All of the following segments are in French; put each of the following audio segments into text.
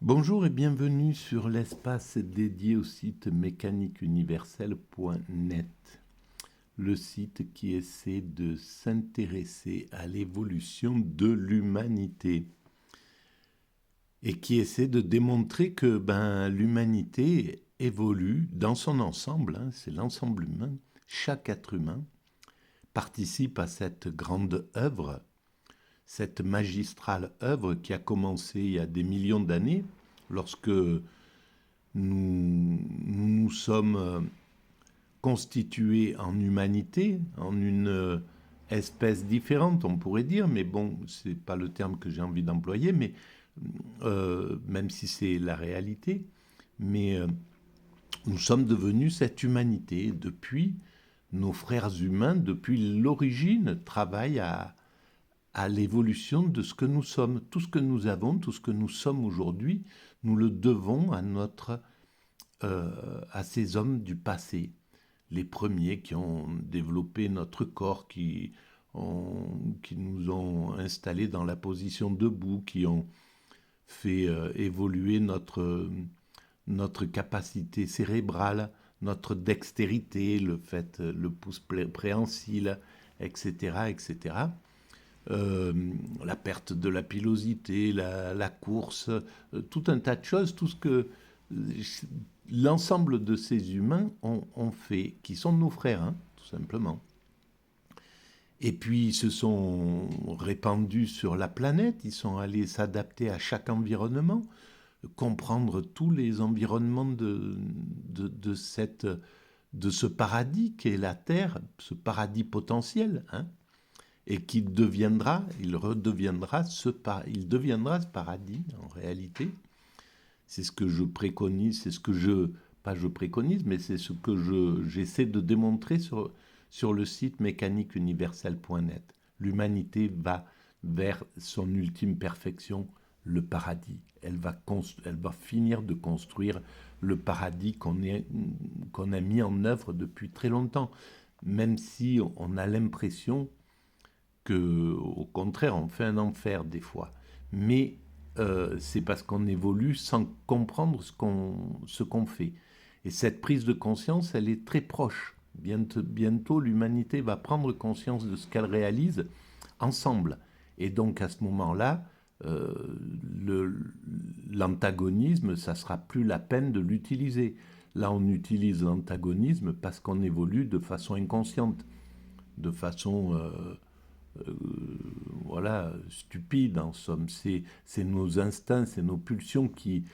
Bonjour et bienvenue sur l'espace dédié au site mécaniqueuniverselle.net, le site qui essaie de s'intéresser à l'évolution de l'humanité et qui essaie de démontrer que l'humanité évolue dans son ensemble, c'est l'ensemble humain, chaque être humain participe à cette grande œuvre, cette magistrale œuvre qui a commencé il y a des millions d'années, lorsque nous sommes constitués en humanité, en une espèce différente, on pourrait dire, mais bon, c'est pas le terme que j'ai envie d'employer, mais même si c'est la réalité, mais nous sommes devenus cette humanité. Depuis, nos frères humains, depuis l'origine, travaillent à l'évolution de ce que nous sommes. Tout ce que nous avons, tout ce que nous sommes aujourd'hui, nous le devons à ces hommes du passé, les premiers qui ont développé notre corps, qui nous ont installés dans la position debout, qui ont fait évoluer notre capacité cérébrale, notre dextérité, le pouce préhensile, etc., etc. La perte de la pilosité, la course, tout un tas de choses, tout ce que l'ensemble de ces humains ont fait, qui sont nos frères, tout simplement. Et puis ils se sont répandus sur la planète, ils sont allés s'adapter à chaque environnement, comprendre tous les environnements de ce paradis qu'est la Terre, ce paradis potentiel, et il deviendra ce paradis en réalité. C'est ce que je préconise, pas je préconise, mais c'est ce que j'essaie de démontrer sur le site mécaniqueuniverselle.net. L'humanité va vers son ultime perfection, le paradis. Elle va finir de construire le paradis qu'on a mis en œuvre depuis très longtemps, même si on a l'impression que, au contraire, on fait un enfer des fois. Mais c'est parce qu'on évolue sans comprendre ce qu'on fait. Et cette prise de conscience, elle est très proche. Bientôt, l'humanité va prendre conscience de ce qu'elle réalise ensemble. Et donc, à ce moment-là, euh, l'antagonisme, ça sera plus la peine de l'utiliser. Là, on utilise l'antagonisme parce qu'on évolue de façon inconsciente, de façon voilà, stupide en somme. C'est nos instincts, c'est nos pulsions qui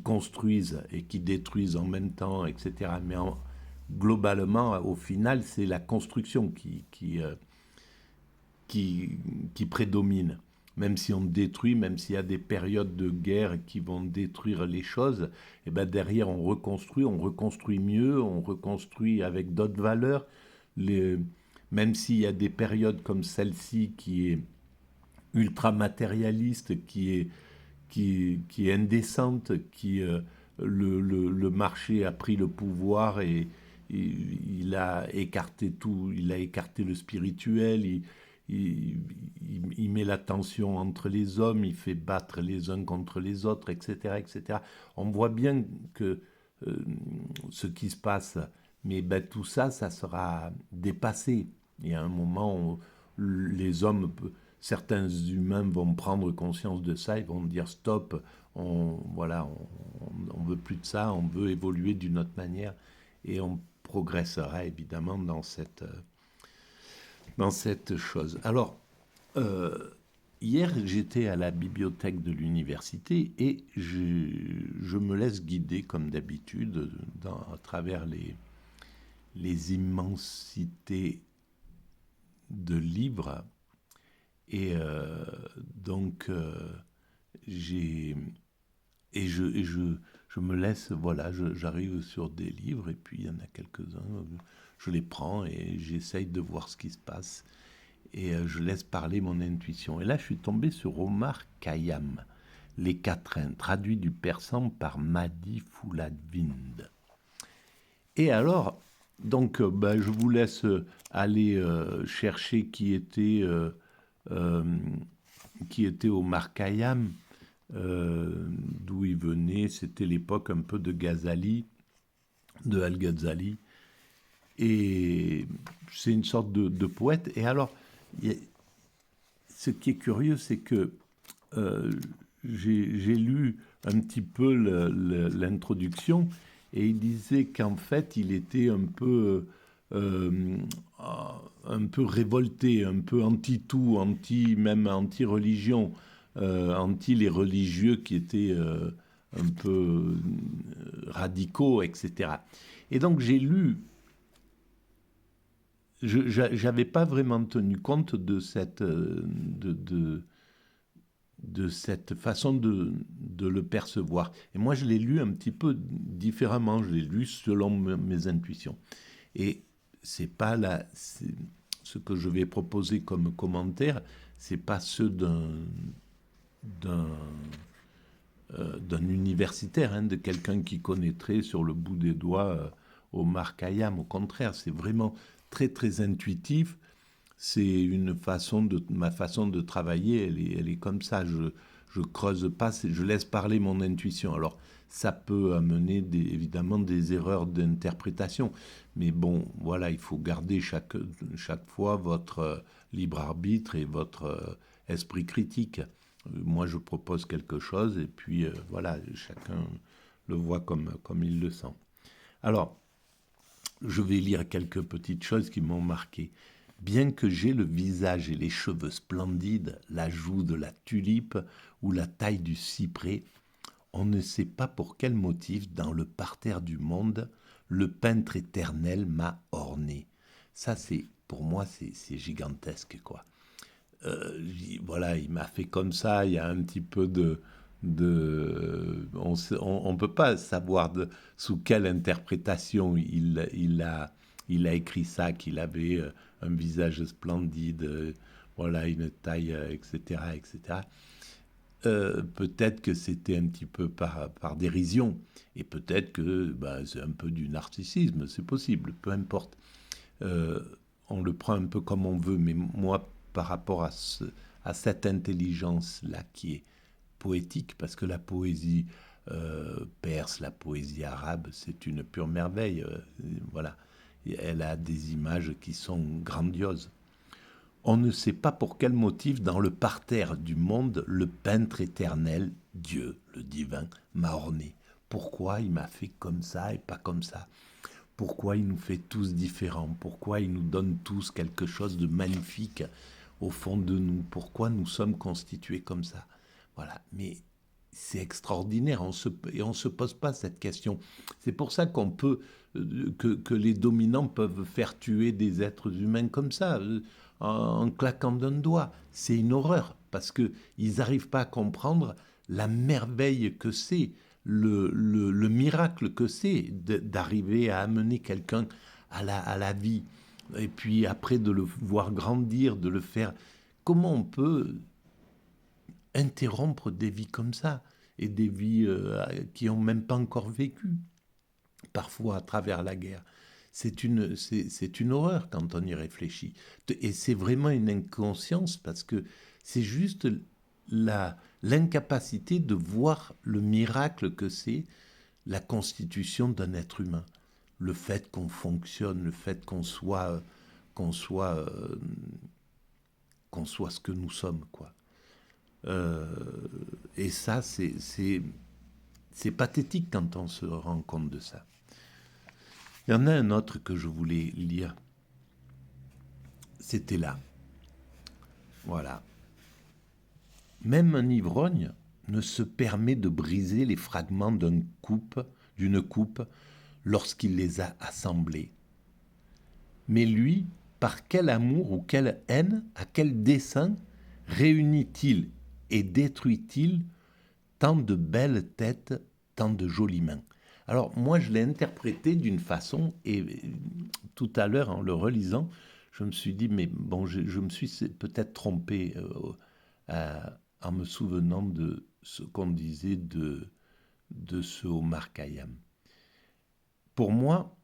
construisent et qui détruisent en même temps, etc. Mais globalement, au final, c'est la construction qui prédomine. Même si on détruit, même s'il y a des périodes de guerre qui vont détruire les choses, et ben derrière on reconstruit mieux, on reconstruit avec d'autres valeurs. Les, Même s'il y a des périodes comme celle-ci qui est ultra matérialiste, qui est indécente, le marché a pris le pouvoir et il a écarté tout, il a écarté le spirituel, il met la tension entre les hommes, il fait battre les uns contre les autres, etc., etc. On voit bien que ce qui se passe, mais tout ça, ça sera dépassé. Il y a un moment où les hommes, certains humains vont prendre conscience de ça, ils vont dire stop, on veut plus de ça, on veut évoluer d'une autre manière et on progressera évidemment dans cette chose. Alors, hier, j'étais à la bibliothèque de l'université et je me laisse guider comme d'habitude à travers les immensités de livres. Et donc, j'ai je me laisse, voilà, j'arrive sur des livres et puis il y en a quelques-uns, je les prends et j'essaye de voir ce qui se passe et je laisse parler mon intuition. Et là, je suis tombé sur Omar Khayyam, Les Quatrains, traduit du persan par Madi Fouladvind. Et alors, donc, je vous laisse aller chercher qui était Omar Khayyam, d'où il venait, c'était l'époque un peu de Ghazali, de Al-Ghazali, et c'est une sorte de poète. Et alors, ce qui est curieux, c'est que euh, j'ai lu un petit peu l'introduction, et il disait qu'en fait, il était euh, un peu révolté, un peu anti-tout, même anti-religion, anti les religieux qui étaient un peu radicaux, etc. Et donc j'ai lu, je n'avais pas vraiment tenu compte de cette façon de le percevoir. Et moi, je l'ai lu un petit peu différemment, je l'ai lu selon mes intuitions. Et c'est pas ce que je vais proposer comme commentaire, c'est pas ceux d'un d'un universitaire, hein, de quelqu'un qui connaîtrait sur le bout des doigts Omar Khayyam. Au contraire, c'est vraiment très très intuitif. C'est ma façon de travailler, elle est comme ça. Je creuse pas, je laisse parler mon intuition. Alors, ça peut amener évidemment des erreurs d'interprétation. Mais bon, voilà, il faut garder chaque fois votre libre arbitre et votre esprit critique. Moi, je propose quelque chose et puis voilà, chacun le voit comme il le sent. Alors, je vais lire quelques petites choses qui m'ont marqué. Bien que j'aie le visage et les cheveux splendides, la joue de la tulipe ou la taille du cyprès, on ne sait pas pour quel motif, dans le parterre du monde, le peintre éternel m'a orné. Ça, pour moi, c'est gigantesque, quoi. Voilà, il m'a fait comme ça, il y a un petit peu on ne peut pas savoir sous quelle interprétation il a écrit ça, qu'il avait un visage splendide, voilà, une taille, etc., etc. Peut-être que c'était un petit peu par dérision, et peut-être que c'est un peu du narcissisme, c'est possible, peu importe. Euh, on le prend un peu comme on veut, mais moi, par rapport à cette intelligence-là qui est poétique, parce que la poésie perse, la poésie arabe, c'est une pure merveille. Voilà, et elle a des images qui sont grandioses. On ne sait pas pour quel motif, dans le parterre du monde, le peintre éternel, Dieu, le divin, m'a orné. Pourquoi il m'a fait comme ça et pas comme ça? Pourquoi il nous fait tous différents? Pourquoi il nous donne tous quelque chose de magnifique au fond de nous? Pourquoi nous sommes constitués comme ça? Voilà, mais c'est extraordinaire, et on ne se pose pas cette question. C'est pour ça que les dominants peuvent faire tuer des êtres humains comme ça, en claquant d'un doigt. C'est une horreur, parce qu'ils n'arrivent pas à comprendre la merveille que c'est, le miracle que c'est d'arriver à amener quelqu'un à la vie, et puis après de le voir grandir, de le faire. Comment on peut interrompre des vies comme ça, et des vies qui n'ont même pas encore vécu, parfois à travers la guerre? C'est une horreur quand on y réfléchit. Et c'est vraiment une inconscience, parce que c'est juste l'incapacité de voir le miracle que c'est la constitution d'un être humain. Le fait qu'on fonctionne, le fait qu'on soit, euh, qu'on soit ce que nous sommes, quoi. Euh, et ça, c'est pathétique quand on se rend compte de ça. Il y en a un autre que je voulais lire. C'était là. Voilà. Même un ivrogne ne se permet de briser les fragments d'une coupe lorsqu'il les a assemblés. Mais lui, par quel amour ou quelle haine, à quel dessein réunit-il et détruit-il tant de belles têtes, tant de jolies mains? Alors moi, je l'ai interprété d'une façon, et tout à l'heure, en le relisant, je me suis dit, mais bon, je me suis peut-être trompé en me souvenant de ce qu'on disait de ce Omar Khayyam. Pour moi,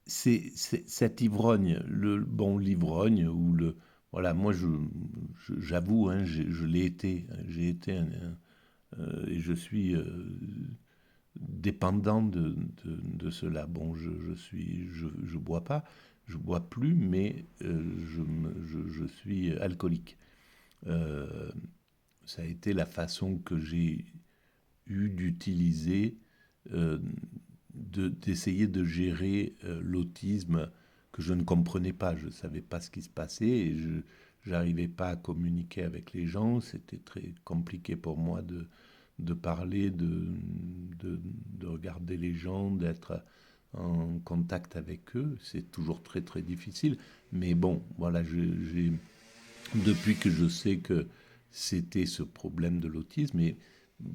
c'est cet ivrogne, l'ivrogne, voilà, moi j'avoue, hein, je l'ai été, j'ai été et je suis dépendant de cela. Bon, je bois pas, je bois plus, mais je suis alcoolique. Euh, Ça a été la façon que j'ai eu d'utiliser, euh, d'essayer de gérer l'autisme que je ne comprenais pas. Je ne savais pas ce qui se passait et je n'arrivais pas à communiquer avec les gens. C'était très compliqué pour moi de parler, de regarder les gens, d'être en contact avec eux. C'est toujours très très difficile. Mais bon, voilà, depuis que je sais que c'était ce problème de l'autisme, et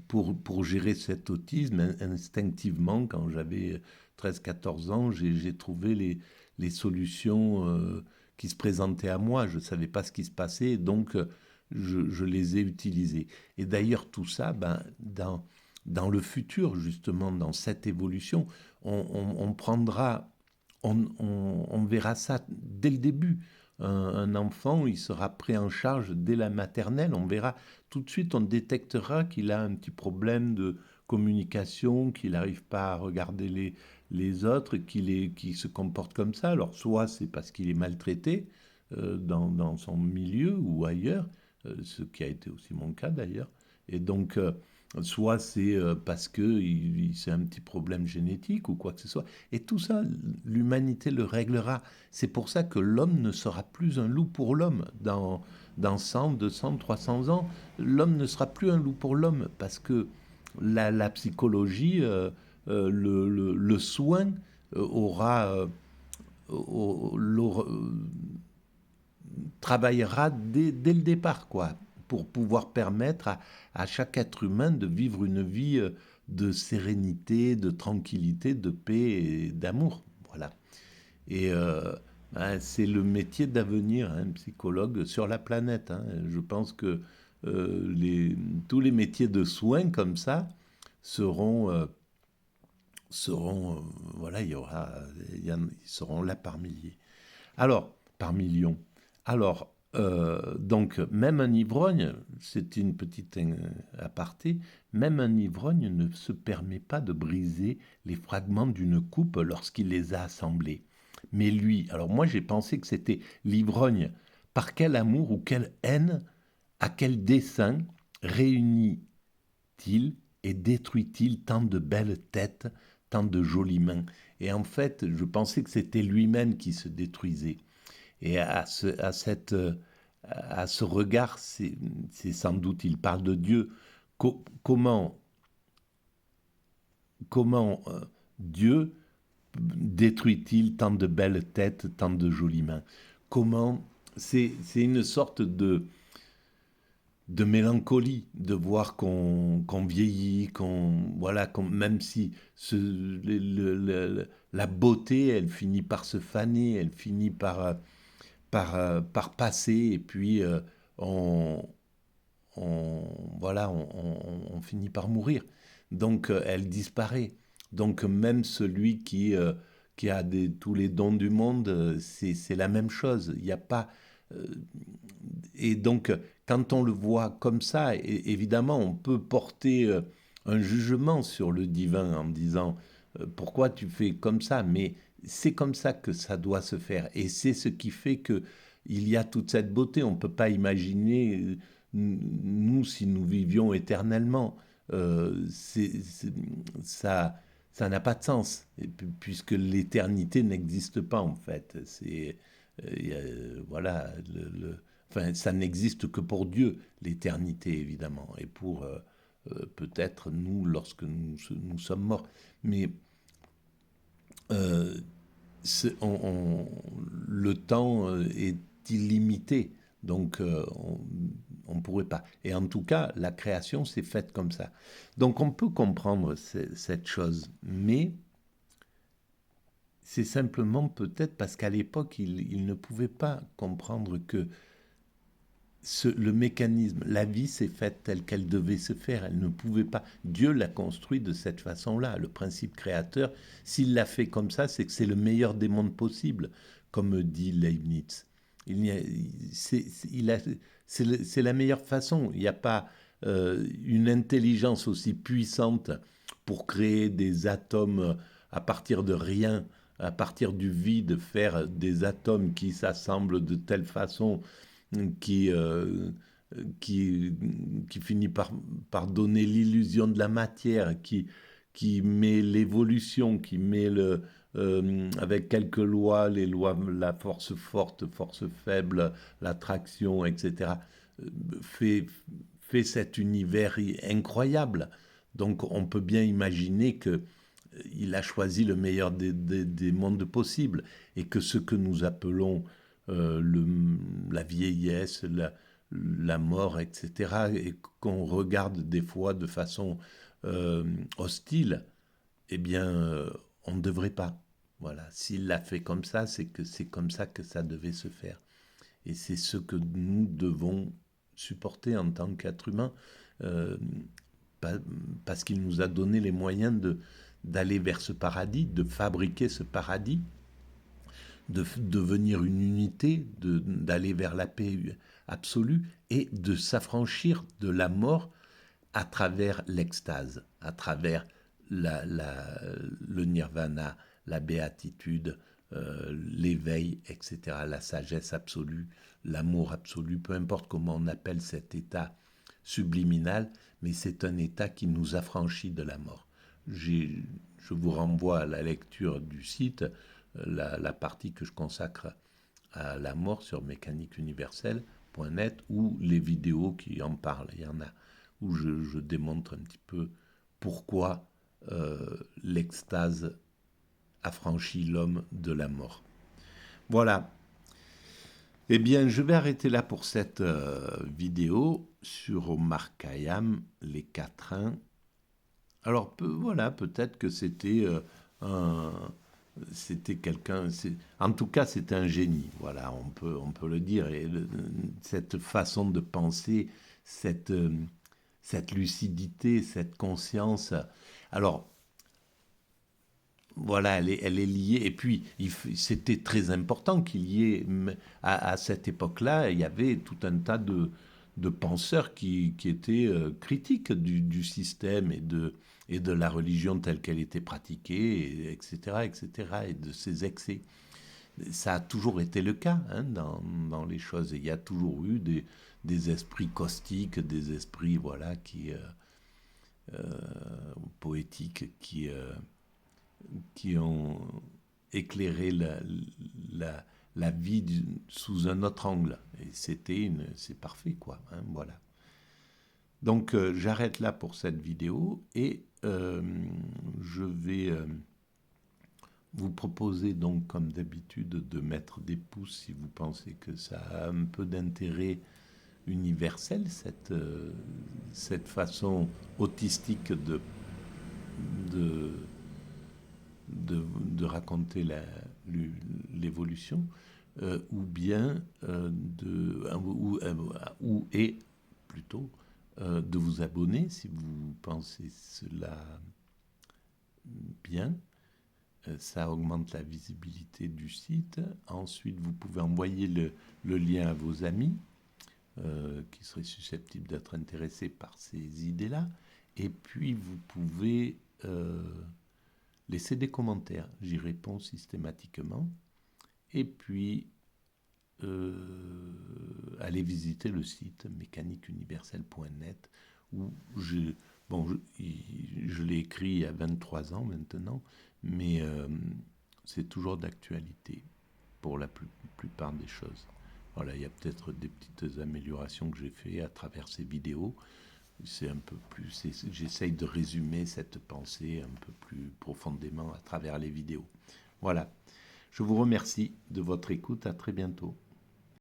pour gérer cet autisme, instinctivement, quand j'avais 13 14 ans, j'ai trouvé les solutions qui se présentaient à moi. Je ne savais pas ce qui se passait, donc je les ai utilisées. Et d'ailleurs, tout ça, ben, dans le futur, justement, dans cette évolution, on prendra, on verra ça dès le début. Un enfant, il sera pris en charge dès la maternelle. On verra tout de suite, on détectera qu'il a un petit problème de communication, qu'il n'arrive pas à regarder les autres, qu'il se comporte comme ça. Alors, soit c'est parce qu'il est maltraité dans son milieu ou ailleurs, ce qui a été aussi mon cas d'ailleurs. Et donc, soit c'est parce que c'est un petit problème génétique ou quoi que ce soit. Et tout ça, l'humanité le réglera. C'est pour ça que l'homme ne sera plus un loup pour l'homme. Dans 100, 200, 300 ans, l'homme ne sera plus un loup pour l'homme parce que la psychologie, le soin aura, travaillera dès le départ, quoi, pour pouvoir permettre à chaque être humain de vivre une vie de sérénité, de tranquillité, de paix et d'amour. Voilà. Et ben, c'est le métier d'avenir, hein, psychologue sur la planète. Hein. Je pense que tous les métiers de soins comme ça seront, voilà, ils seront là par milliers. Alors, par millions. Alors, donc, même un ivrogne, c'est une petite aparté, même un ivrogne ne se permet pas de briser les fragments d'une coupe lorsqu'il les a assemblés. Mais lui, alors moi j'ai pensé que c'était l'ivrogne. Par quel amour ou quelle haine, à quel dessein réunit-il et détruit-il tant de belles têtes, tant de jolies mains? Et en fait, je pensais que c'était lui-même qui se détruisait. Et à ce regard, c'est sans doute, il parle de Dieu. Comment Dieu détruit-il tant de belles têtes, tant de jolies mains? Comment c'est une sorte de mélancolie de voir qu'on vieillit, voilà, même si la beauté, elle finit par se faner, elle finit par passer, et puis on, on, voilà, on finit par mourir. Donc elle disparaît. Donc même celui qui a tous les dons du monde, c'est la même chose. Il n'y a pas... euh, et donc quand on le voit comme ça, évidemment, on peut porter un jugement sur le divin en disant pourquoi tu fais comme ça, mais c'est comme ça que ça doit se faire. Et c'est ce qui fait que il y a toute cette beauté. On ne peut pas imaginer, nous, si nous vivions éternellement. Ça, ça n'a pas de sens, puisque l'éternité n'existe pas, en fait. Voilà, enfin, ça n'existe que pour Dieu, l'éternité, évidemment, et pour peut-être nous, lorsque nous sommes morts. Mais euh, le temps est illimité, donc on ne pourrait pas. Et en tout cas, la création s'est faite comme ça. Donc on peut comprendre cette chose, mais c'est simplement peut-être parce qu'à l'époque, il ne pouvait pas comprendre que le mécanisme, la vie s'est faite telle qu'elle devait se faire, elle ne pouvait pas. Dieu l'a construit de cette façon-là, le principe créateur. S'il l'a fait comme ça, c'est que c'est le meilleur des mondes possibles, comme dit Leibniz. Il a, c'est la meilleure façon. Il n'y a pas une intelligence aussi puissante pour créer des atomes à partir de rien, à partir du vide, faire des atomes qui s'assemblent de telle façon qui, euh, qui, qui finit par donner l'illusion de la matière, qui met l'évolution, qui met avec quelques lois, les lois, la force forte, force faible, l'attraction, etc., fait, fait cet univers incroyable. Donc on peut bien imaginer que il a choisi le meilleur des mondes possibles et que ce que nous appelons la vieillesse, la mort, etc., et qu'on regarde des fois de façon hostile, eh bien, on ne devrait pas. Voilà, s'il l'a fait comme ça, c'est que c'est comme ça que ça devait se faire. Et c'est ce que nous devons supporter en tant qu'être humain, euh, parce qu'il nous a donné les moyens d'aller vers ce paradis, de fabriquer ce paradis, de devenir une unité, d'aller vers la paix absolue et de s'affranchir de la mort à travers l'extase, à travers le nirvana, la béatitude, l'éveil, etc., la sagesse absolue, l'amour absolu, peu importe comment on appelle cet état subliminal, mais c'est un état qui nous affranchit de la mort. Je vous renvoie à la lecture du site, la partie que je consacre à la mort sur mécaniqueuniverselle.net ou les vidéos qui en parlent. Il y en a où je démontre un petit peu pourquoi l'extase affranchit l'homme de la mort. Voilà. Eh bien, je vais arrêter là pour cette vidéo sur Omar Khayyam, les quatrains. Alors, voilà, peut-être que c'était c'était quelqu'un, en tout cas, c'était un génie, voilà, on peut le dire. Et cette façon de penser, cette lucidité, cette conscience. Alors, voilà, elle est liée. Et puis, c'était très important qu'il y ait, à cette époque-là, il y avait tout un tas de penseurs qui étaient critiques du système et de la religion telle qu'elle était pratiquée, etc., etc., et de ses excès. Ça a toujours été le cas hein, dans les choses. Et il y a toujours eu des esprits caustiques, des esprits voilà, poétiques qui ont éclairé la vie sous un autre angle. Et c'est parfait, quoi. Hein, voilà. Donc, j'arrête là pour cette vidéo et je vais vous proposer donc, comme d'habitude, de mettre des pouces si vous pensez que ça a un peu d'intérêt universel, cette façon autistique de, de raconter l'évolution, ou bien et plutôt de vous abonner si vous pensez cela bien. Ça augmente la visibilité du site. Ensuite, vous pouvez envoyer le lien à vos amis qui seraient susceptibles d'être intéressés par ces idées-là. Et puis, vous pouvez laisser des commentaires. J'y réponds systématiquement. Et puis, allez visiter le site mécaniqueuniverselle.net où je l'ai écrit il y a 23 ans maintenant, mais c'est toujours d'actualité pour la plupart des choses. Voilà, il y a peut-être des petites améliorations que j'ai fait à travers ces vidéos. C'est un peu plus, j'essaye de résumer cette pensée un peu plus profondément à travers les vidéos. Voilà. Je vous remercie de votre écoute. À très bientôt.